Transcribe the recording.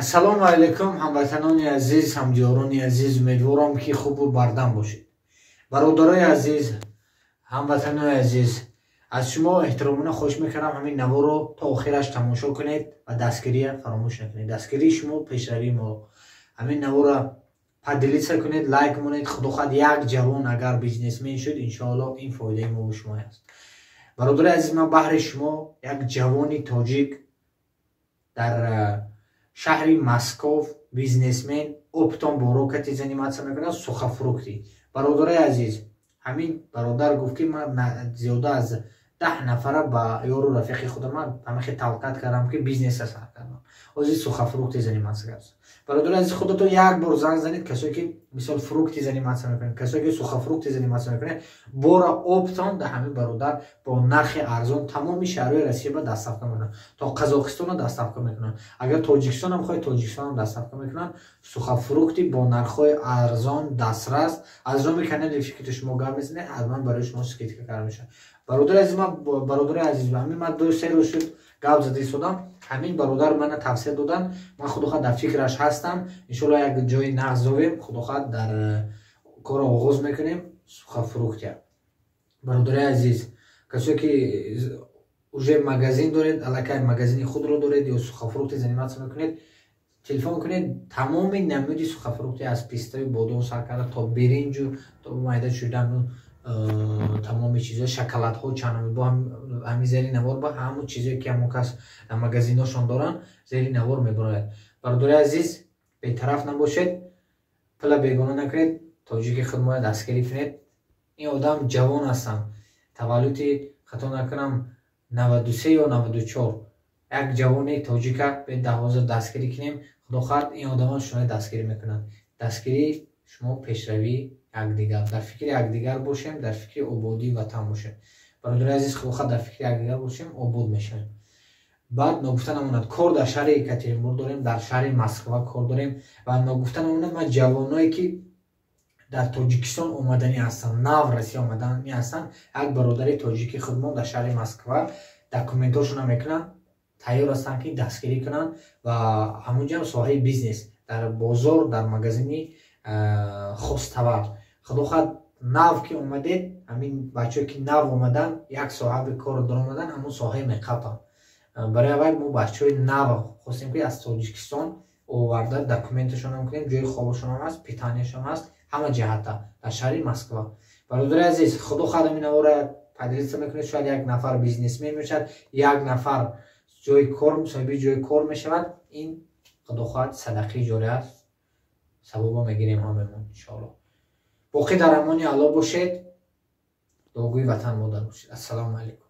ассалому алайкум ҳамватанони азиз, ҳамдиёрони азиз, умедворам ки хубу бардам бошед. бародарои азиз, ҳамватанони азиз, аз шумо эҳтиромона хоҳиш мекардам ҳамин наворо то охираш тамошо кунед ва дастгирия фаромӯш накунед. Дастгирии шумо пешравии мо. ҳамин навора поделиться кунед, лайк монед. Худохоҳ як ҷавон агар бизнесмен шуд, иншоаллоҳ ин фоидаи мо шумо аст. бародари азиз, ман баҳри шумо як ҷавони тоҷик дар шаҳри Москов бизнесмен оптом борокати заниматься мекунад сухофрукти. бародари азиз, ҳамин бародар гуфт ки ман зиёда аз 10 нафара ба ёру рафиқи худам ҳамахи тавқиат кардам ки бизнес сар кардам. ҳозир сухофрукти заниматься кардам. бародари азиз, худато як бор занг занед, касое ки мисол фрукти заниматься мекунед, касое ки сухофрукти заниматься мекунед, бора оптон да ҳамин бародар бо нархи арзон тамоми шаҳрҳои Россия ба дастсафка мекунад. То Қазоқистон дастсафка мекунад. Агар Тоҷикистон ҳам хоҳед, Тоҷикистон дастсафка мекунад. Сухофрукти бо нархҳои арзон дастрас. аз ҷоми канали ки шумо гап мезанед, ҳатман барои шумо скидка карда мешавад. бародари азиз, ҳамин ман 2-3 рӯз шуд гап зада истодам. ҳамин бародар мана тавсия додан. ман худохоҳ дар фикраш ҳастам. иншоаллоҳ як ҷои нағз зовем, худохоҳ дар кор оғоз мекунем сухофруктия. бародари азиз, касое ки уже магазин доред, аллакай магазини худро доред ё сухофрукти заниматься мекунед, телефон кунед. тамоми намуди сухофрукти аз пистаи бодом сар карда то биринҷу то майда шудану тамоми чизҳо, шоколадҳо, чанамебо, ҳамин зери навор ба ҳамун чизе ки ҳамон кас дар магазиношон доранд, зери навор мебарояд. бародари азиз, бетараф набошед, пила бегона накунед, тоҷики худмоя дастгирӣ кунед. ин одам ҷавон ҳастам, таваллуди хато накунам 93 ё 94. як ҷавони тоҷика беда ҳозир дастгирӣ кунем. худохоҳ ин одамон шумо дастгирӣ мекунанд. дастгирии шумо пешравии якдигар, дар фикри якдигар бошем, дар фикри ободии ватан бошем. бародари азиз, худохоҳ дар фикри якдигар бошем, обод мешавем. баъд ногуфта намонад, кор дар шаҳри Екатеринбург дорем, дар шаҳри Москва кор дорем ва ногуфта намонад ман ҷавоное ки дар Тоҷикистон омадани ҳастанд, нав Россия омадани ҳастанд. як бародари тоҷики худмон дар шаҳри Москва документошона мекунанд, тайёр ҳастанд ки дастгирӣ кунанд ва ҳамунҷам соҳаи бизнес дар бозор, дар магазини хостовар. худохоҳ нав ки омадед, ҳамин бачаҳое ки нав омадан, як соҳаби кор даромадан, ҳамун соҳаи мекапа. барои аввал мо бачаҳои нав хостем ки аз Тоҷикистон оварда документашонам кунем, ҷои хобашонам ҳаст, питанияшон ҳаст, ҳама ҷаҳатта дар шаҳри Москва. бародари азиз, худохоҳ ҳамин навора поделиться мекунед, шояд як нафар бизнесмен мешавад, як нафар ҷои кор, соҳиби ҷои кор мешавад. ин худохоҳ садақаи ҷория аст, савоба мегирем ҳамаамон иншоаллоҳ. боқӣ дар амони Аллоҳ бошед. дуогӯи ватан модар бошед. ассалому алайкум.